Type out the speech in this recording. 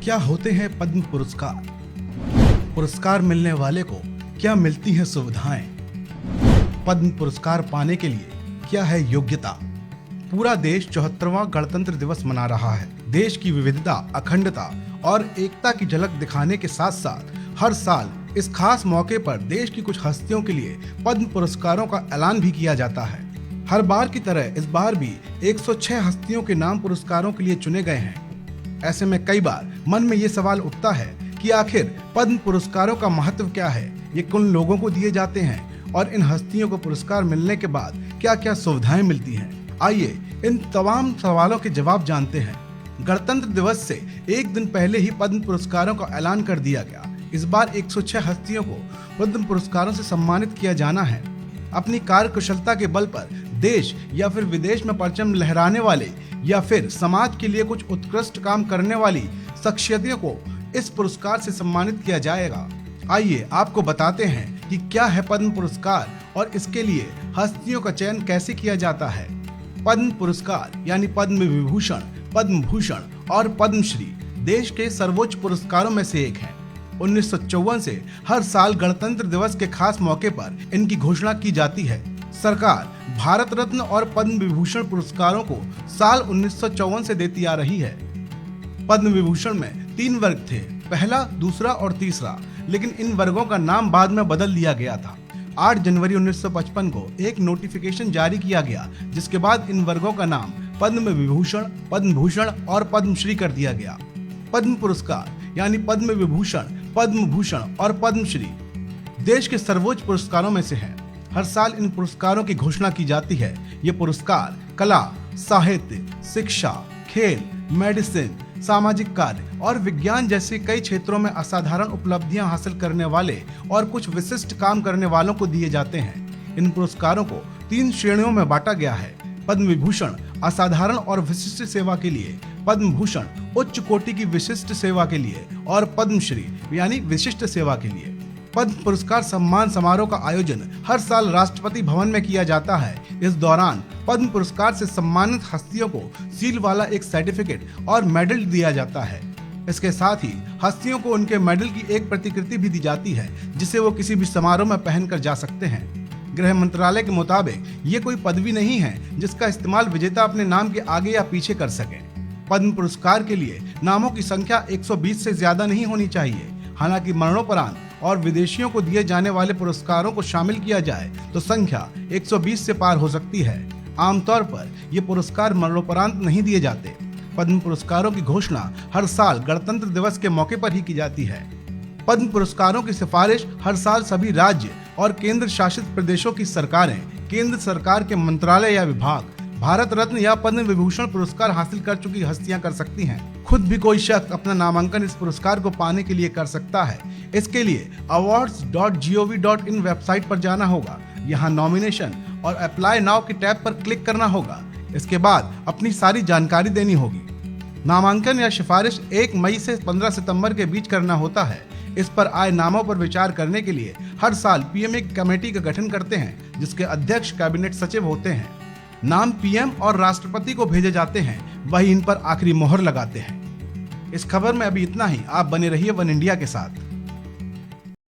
क्या होते हैं पद्म पुरस्कार? पुरस्कार मिलने वाले को क्या मिलती हैं सुविधाएं? पद्म पुरस्कार पाने के लिए क्या है योग्यता? पूरा देश 74वां गणतंत्र दिवस मना रहा है। देश की विविधता, अखंडता और एकता की झलक दिखाने के साथ साथ हर साल इस खास मौके पर देश की कुछ हस्तियों के लिए पद्म पुरस्कारों का ऐलान भी किया जाता है। हर बार की तरह इस बार भी 106 हस्तियों के नाम पुरस्कारों के लिए चुने गए हैं। ऐसे में कई बार मन में ये सवाल उठता है कि आखिर पद्म पुरस्कारों का महत्व क्या है, ये किन लोगों को दिए जाते हैं और इन हस्तियों को पुरस्कार मिलने के बाद क्या क्या सुविधाएं मिलती हैं। आइए इन तमाम सवालों के जवाब जानते हैं। गणतंत्र दिवस से एक दिन पहले ही पद्म पुरस्कारों का ऐलान कर दिया गया। इस बार 106 हस्तियों को पद्म पुरस्कारों से सम्मानित किया जाना है। अपनी कार्यकुशलता के बल पर देश या फिर विदेश में परचम लहराने वाले या फिर समाज के लिए कुछ उत्कृष्ट काम करने वाली शख्सियतों को इस पुरस्कार से सम्मानित किया जाएगा। आइए आपको बताते हैं कि क्या है पद्म पुरस्कार और इसके लिए हस्तियों का चयन कैसे किया जाता है। पद्म पुरस्कार यानी पद्म विभूषण, पद्म भूषण और पद्मश्री देश के सर्वोच्च पुरस्कारों में से एक है। 1954 से हर साल गणतंत्र दिवस के खास मौके पर इनकी घोषणा की जाती है। सरकार भारत रत्न और पद्म विभूषण पुरस्कारों को साल 1954 से देती आ रही है। पद्म विभूषण में 3 वर्ग थे, पहला, दूसरा और तीसरा, लेकिन इन वर्गों का नाम बाद में बदल दिया गया था। 8 जनवरी 1955 को एक नोटिफिकेशन जारी किया गया, जिसके बाद इन वर्गों का नाम पद्म विभूषण, पद्म भूषण और पद्मश्री कर दिया गया। पद्म पुरस्कार यानी पद्म विभूषण, पद्म भूषण और पद्मश्री देश के सर्वोच्च पुरस्कारों में से हैं। हर साल इन पुरस्कारों की घोषणा की जाती है। ये पुरस्कार कला, साहित्य, शिक्षा, खेल, मेडिसिन, सामाजिक कार्य और विज्ञान जैसे कई क्षेत्रों में असाधारण उपलब्धियां हासिल करने वाले और कुछ विशिष्ट काम करने वालों को दिए जाते हैं। इन पुरस्कारों को 3 श्रेणियों में बांटा गया है। पद्म विभूषण असाधारण और विशिष्ट सेवा के लिए, पद्म भूषण उच्च कोटि की विशिष्ट सेवा के लिए और पद्मश्री यानी विशिष्ट सेवा के लिए। पद्म पुरस्कार सम्मान समारोह का आयोजन हर साल राष्ट्रपति भवन में किया जाता है। इस दौरान पद्म पुरस्कार से सम्मानित हस्तियों को सील वाला एक सर्टिफिकेट और मेडल दिया जाता है। इसके साथ ही हस्तियों को उनके मेडल की एक प्रतिकृति भी दी जाती है, जिसे वो किसी भी समारोह में पहनकर जा सकते हैं। गृह मंत्रालय के मुताबिक ये कोई पदवी नहीं है जिसका इस्तेमाल विजेता अपने नाम के आगे या पीछे कर सके। पद्म पुरस्कार के लिए नामों की संख्या 120 से ज्यादा नहीं होनी चाहिए। हालांकि मरणोपरांत और विदेशियों को दिए जाने वाले पुरस्कारों को शामिल किया जाए तो संख्या 120 से पार हो सकती है। आमतौर पर ये पुरस्कार मरणोपरांत नहीं दिए जाते। पद्म पुरस्कारों की घोषणा हर साल गणतंत्र दिवस के मौके पर ही की जाती है। पद्म पुरस्कारों की सिफारिश हर साल सभी राज्य और केंद्र शासित प्रदेशों की सरकारें, केंद्र सरकार के मंत्रालय या विभाग भारत रत्न या पद्म विभूषण पुरस्कार हासिल कर चुकी हस्तियां कर सकती हैं। खुद भी कोई शख्स अपना नामांकन इस पुरस्कार को पाने के लिए कर सकता है। इसके लिए awards.gov.in वेबसाइट पर जाना होगा। यहाँ नॉमिनेशन और अप्लाई नाउ के टैब पर क्लिक करना होगा। इसके बाद अपनी सारी जानकारी देनी होगी। नामांकन या सिफारिश 1 मई से 15 सितंबर के बीच करना होता है। इस पर आए नामों पर विचार करने के लिए हर साल पीएम एक कमेटी का गठन करते हैं, जिसके अध्यक्ष कैबिनेट सचिव होते हैं। नाम पीएम और राष्ट्रपति को भेजे जाते हैं, वही इन पर आखिरी मोहर लगाते हैं। इस खबर में अभी इतना ही। आप बने रहिए वन इंडिया के साथ।